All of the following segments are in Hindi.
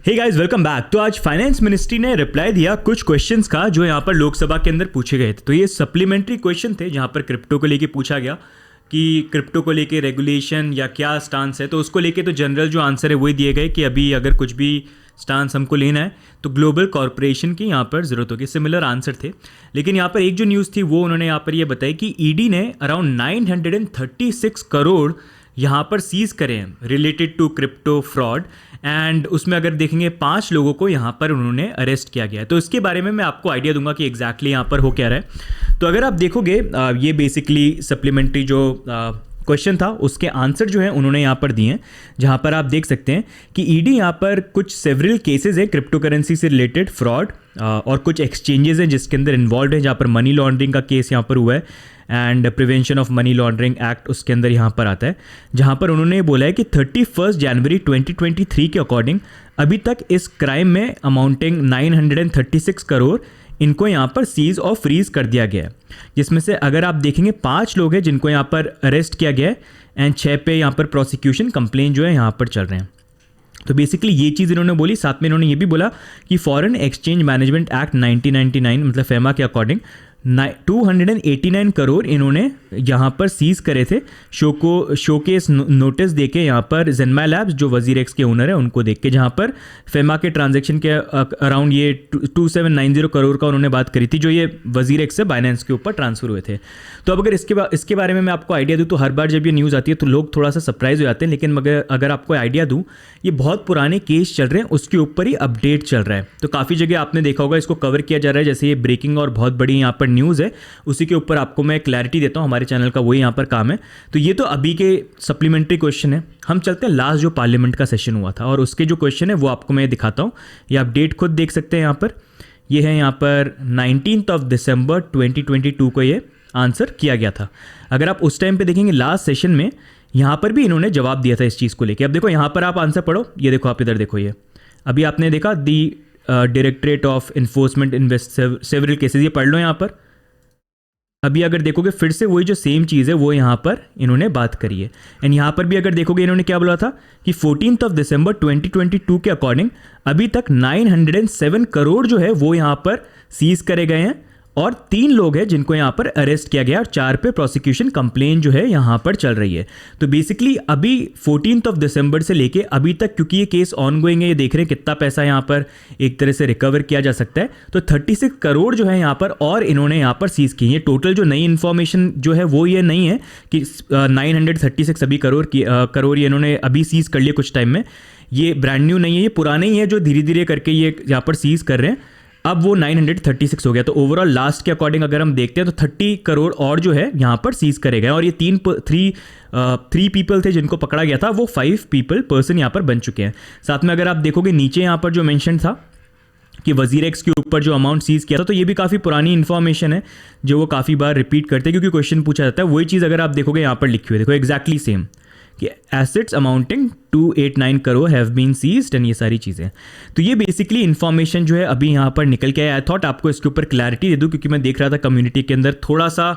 Hey guys, welcome back. तो आज फाइनेंस मिनिस्ट्री ने रिप्लाई दिया कुछ क्वेश्चंस का जो यहाँ पर लोकसभा के अंदर पूछे गए थे। तो ये सप्लीमेंट्री क्वेश्चन थे जहाँ पर क्रिप्टो को लेके पूछा गया कि क्रिप्टो को लेके रेगुलेशन या क्या स्टांस है। तो उसको लेके तो जनरल जो आंसर है वही दिए गए कि अभी अगर कुछ भी स्टांस हमको लेना है तो ग्लोबल कॉरपोरेशन की यहाँ पर ज़रूरत होगी। सिमिलर आंसर थे, लेकिन यहाँ पर एक जो न्यूज़ थी वो उन्होंने यहाँ पर ये बताई कि ईडी ने अराउंड 936 करोड़ यहाँ पर सीज करे हैं related to crypto fraud. And उसमें अगर देखेंगे 5 लोगों को यहाँ पर उन्होंने अरेस्ट किया गया है। तो इसके बारे में मैं आपको आइडिया दूंगा कि एग्जैक्टली यहाँ पर हो क्या रहा है। तो अगर आप देखोगे ये बेसिकली सप्लीमेंट्री जो क्वेश्चन था उसके आंसर जो है उन्होंने यहाँ पर दिए हैं, जहाँ पर आप देख सकते हैं कि ईडी यहाँ पर कुछ सेवरल केसेस है क्रिप्टो करेंसी से रिलेटेड फ्रॉड और कुछ एक्सचेंजेस हैं जिसके अंदर इन्वॉल्व है, जहाँ पर मनी लॉन्ड्रिंग का केस यहाँ पर हुआ है and prevention of money laundering act उसके अंदर यहाँ पर आता है, जहाँ पर उन्होंने बोला है कि 31 जनवरी 2023 के अकॉर्डिंग अभी तक इस क्राइम में अमाउंटिंग 936 करोड़ इनको यहाँ पर सीज और फ्रीज कर दिया गया है, जिसमें से अगर आप देखेंगे 5 लोग हैं जिनको यहाँ पर अरेस्ट किया गया है एंड 6 पे यहाँ पर प्रोसिक्यूशन कंप्लेन जो है यहाँ पर चल रहे हैं। तो बेसिकली ये चीज़ इन्होंने बोली। साथ में इन्होंने ये भी बोला कि फॉरेन एक्सचेंज मैनेजमेंट एक्ट 1999 मतलब फेमा के अकॉर्डिंग 289 करोड़ इन्होंने यहाँ पर सीज करे थे शोकेस नोटिस देके यहाँ पर ज़ेनमाई लैब्स जो वजीर एक्स के ओनर है उनको देख के, जहाँ पर फेमा के ट्रांजैक्शन के अराउंड ये 2790 करोड़ का उन्होंने बात करी थी जो ये वजीर एक्स से बाइनेंस के ऊपर ट्रांसफर हुए थे। तो अब अगर इसके बारे में मैं आपको आइडिया दूँ तो हर बार जब ये न्यूज़ आती है तो लोग थोड़ा सा सरप्राइज हो जाते हैं, लेकिन अगर आपको आइडिया दूँ ये बहुत पुराने केस चल रहे हैं उसके ऊपर ही अपडेट चल रहा है। तो काफ़ी जगह आपने देखा होगा इसको कवर किया जा रहा है, जैसे ये ब्रेकिंग और बहुत बड़ी यहाँ पर न्यूज़ है उसी के ऊपर आपको मैं क्लैरिटी देता हूँ। हमारे चैनल का वही यहाँ पर काम है। तो ये तो अभी के सप्लीमेंट्री क्वेश्चन है। हम चलते हैं लास्ट जो पार्लियामेंट का सेशन हुआ था और उसके जो क्वेश्चन है वो आपको मैं दिखाता हूँ। ये आप डेट खुद देख सकते हैं यहाँ पर। ये है यहाँ पर 19 दिसंबर 2022 को ये आंसर किया गया था। अगर आप उस टाइम पे देखेंगे लास्ट सेशन में यहाँ पर भी इन्होंने जवाब दिया था इस चीज़ को लेके। अब देखो यहाँ पर आप आंसर पढ़ो, ये देखो आप इधर देखो, ये अभी आपने देखा the directorate of enforcement invest several cases, ये पढ़ लो यहाँ पर। अभी अगर देखोगे फिर से वही जो सेम चीज़ है वो यहाँ पर इन्होंने बात करी है। एंड यहाँ पर भी अगर देखोगे इन्होंने क्या बोला था कि 14 दिसंबर 2022 के अकॉर्डिंग अभी तक 907 करोड़ जो है वो यहाँ पर सीज करे गए हैं और 3 लोग हैं जिनको यहाँ पर अरेस्ट किया गया और 4 पे प्रोसिक्यूशन कंप्लेन जो है यहाँ पर चल रही है। तो बेसिकली अभी 14 दिसंबर से लेके अभी तक, क्योंकि ये केस ऑनगोइंग है, ये देख रहे हैं कितना पैसा यहाँ पर एक तरह से रिकवर किया जा सकता है। तो 36 करोड़ जो है यहाँ पर और इन्होंने यहाँ पर सीज की है। टोटल जो नई इन्फॉर्मेशन जो है वो ये नहीं है कि 936 अभी करोड़ ये इन्होंने अभी सीज कर लिए कुछ टाइम में। ये ब्रांड न्यू नहीं है, ये पुराने ही है जो धीरे धीरे करके ये यहाँ पर सीज कर रहे हैं। अब वो 936 हो गया। तो ओवरऑल लास्ट के अकॉर्डिंग अगर हम देखते हैं तो 30 करोड़ और जो है यहाँ पर सीज करे गए और ये 3 पीपल थे जिनको पकड़ा गया था, वो 5 पर्सन यहाँ पर बन चुके हैं। साथ में अगर आप देखोगे नीचे यहाँ पर जो मेंशन था कि वजीर एक्स के ऊपर जो अमाउंट सीज किया था, तो ये भी काफ़ी पुरानी इन्फॉर्मेशन है जो वो काफ़ी बार रिपीट करते हैं क्योंकि क्वेश्चन पूछा जाता है। वही चीज़ अगर आप देखोगे यहाँ पर लिखी हुई है, देखो एग्जैक्टली सेम कि assets amounting 289 crore have been seized and ये सारी चीज़ें। तो ये बेसिकली इन्फॉर्मेशन जो है अभी यहाँ पर निकल के आया। आई थॉट आपको इसके ऊपर क्लैरिटी दे दूँ क्योंकि मैं देख रहा था कम्युनिटी के अंदर थोड़ा सा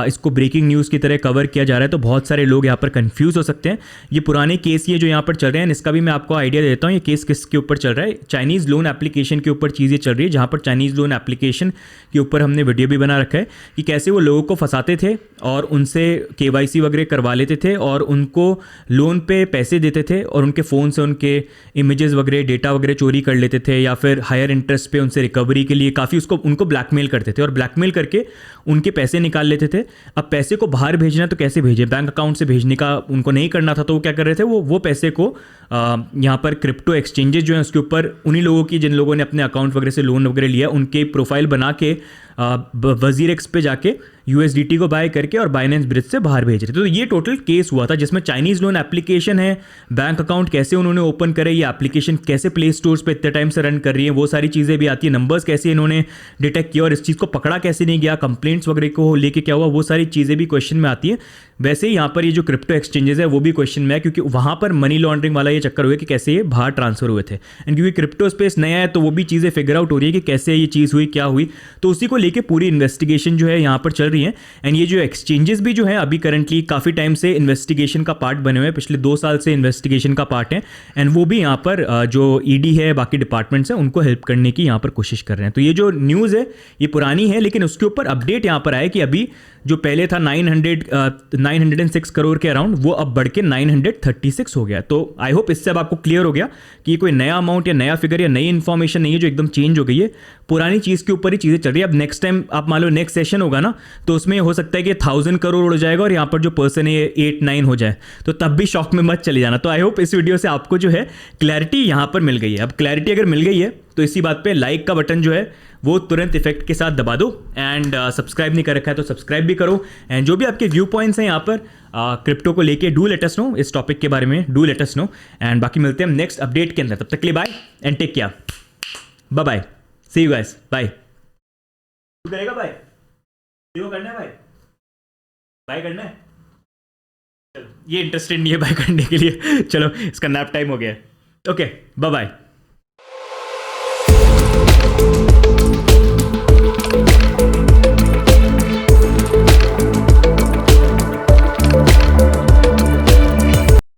इसको ब्रेकिंग न्यूज़ की तरह कवर किया जा रहा है, तो बहुत सारे लोग यहाँ पर कंफ्यूज हो सकते हैं। ये पुराने केस ये जो यहाँ पर चल रहे हैं इसका भी मैं आपको आइडिया देता हूँ। ये केस किसके ऊपर चल रहा है? चाइनीज़ लोन एप्लीकेशन के ऊपर चीज़ें चल रही है, जहाँ पर चाइनीज़ लोन एप्लीकेशन के ऊपर हमने वीडियो भी बना रखा है कि कैसे वो लोगों को फंसाते थे और उनसे KYC वगैरह करवा लेते थे और उनको लोन पे पैसे देते थे और उनके फ़ोन से उनके इमेजेस वगैरह डेटा वगैरह चोरी कर लेते थे या फिर हायर इंटरेस्ट पे उनसे रिकवरी के लिए काफ़ी उनको ब्लैकमेल करते थे और ब्लैकमेल करके उनके पैसे निकाल लेते थे। अब पैसे को बाहर भेजना तो कैसे भेजें? बैंक अकाउंट से भेजने का उनको नहीं करना था, तो वो क्या कर रहे थे, वो पैसे को यहाँ पर क्रिप्टो एक्सचेंजेस जो हैं उसके ऊपर उन्हीं लोगों की जिन लोगों ने अपने अकाउंट वगैरह से लोन वगैरह लिया उनके प्रोफाइल बना के वजीर एक्स पे जाके USDT को बाय करके और बाइनेंस ब्रिज से बाहर भेज रहे थे। तो ये टोटल केस हुआ था जिसमें चाइनीज़ लोन एप्लीकेशन है, बैंक अकाउंट कैसे उन्होंने ओपन करे, ये एप्लीकेशन कैसे प्ले स्टोर्स पे इतने टाइम से रन कर रही है, वो सारी चीज़ें भी आती है। नंबर्स कैसे इन्होंने डिटेक्ट किया और इस चीज़ को पकड़ा कैसे नहीं गया, कंप्लेंट्स वगैरह को लेके क्या हुआ, वो सारी चीज़ें भी क्वेश्चन में आती है। वैसे ही यहाँ पर ये जो क्रिप्टो एक्सचेंजेस है वो भी क्वेश्चन में है, क्योंकि वहाँ पर मनी लॉन्ड्रिंग वाला ये चक्कर हुआ कि कैसे ये बाहर ट्रांसफर हुए थे। एंड क्योंकि क्रिप्टो स्पेस नया है तो वो भी चीज़ें फिगर आउट हो रही है कि कैसे ये चीज़ हुई, क्या हुई, तो उसी को लेके पूरी इन्वेस्टिगेशन जो है यहाँ पर चल रही है। एंड ये जो एक्सचेंजेस भी जो है अभी करंटली काफ़ी टाइम से इन्वेस्टिगेशन का पार्ट बने हुए हैं, पिछले 2 साल से इन्वेस्टिगेशन का पार्ट है। एंड वो भी यहाँ पर जो ईडी है, बाकी डिपार्टमेंट्स हैं, उनको हेल्प करने की यहाँ पर कोशिश कर रहे हैं। तो ये जो न्यूज़ है ये पुरानी है, लेकिन उसके ऊपर अपडेट यहाँ पर आया कि अभी जो पहले था 906 करोड़ के अराउंड, वो अब बढ़ के 936 हो गया। तो आई होप इससे अब आपको क्लियर हो गया कि ये कोई नया अमाउंट या नया फिगर या नई इन्फॉर्मेशन नहीं है जो एकदम चेंज हो गई है, पुरानी चीज़ के ऊपर ही चीज़ें चल रही है। अब नेक्स्ट टाइम आप मान लो नेक्स्ट सेशन होगा ना, तो उसमें हो सकता है कि 1000 करोड़ हो जाएगा और यहाँ पर जो पर्सन है 8-9 हो जाए, तो तब भी शॉक में मत चले जाना। तो आई होप इस वीडियो से आपको जो है क्लैरिटी यहाँ पर मिल गई है। अब क्लैरिटी अगर मिल गई है तो इसी बात पे लाइक का बटन जो है वो तुरंत इफेक्ट के साथ दबा दो। एंड सब्सक्राइब नहीं कर रखा है तो सब्सक्राइब भी करो। एंड जो भी आपके व्यू पॉइंट्स हैं यहाँ पर क्रिप्टो को लेके, डू लेट अस नो, इस टॉपिक के बारे में do let us know. And बाकी मिलते हैं हम नेक्स्ट अपडेट के अंदर। तब तक के लिए bye and take care, bye bye, see you guys, bye. तू करेगा बाय? क्यों करना है भाई? बाय करना है? चलो, ये इंटरेस्टेड नहीं है बाय करने के लिए। चलो, इसका नैप टाइम हो गया है। Okay, bye bye.